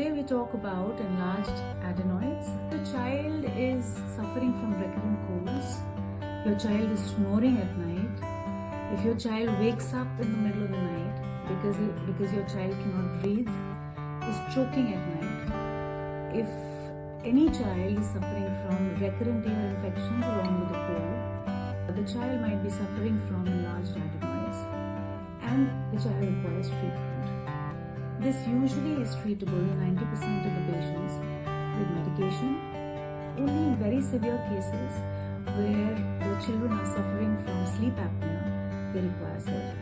Today we talk about enlarged adenoids. The child is suffering from recurrent colds. Your child is snoring at night. If your child wakes up in the middle of the night because your child cannot breathe, is choking at night. If any child is suffering from recurrent ear infections along with a cold, the child might be suffering from enlarged adenoids and the child requires treatment. This usually is treatable in 90% of the patients with medication. Only in very severe cases where the children are suffering from sleep apnea, they require surgery.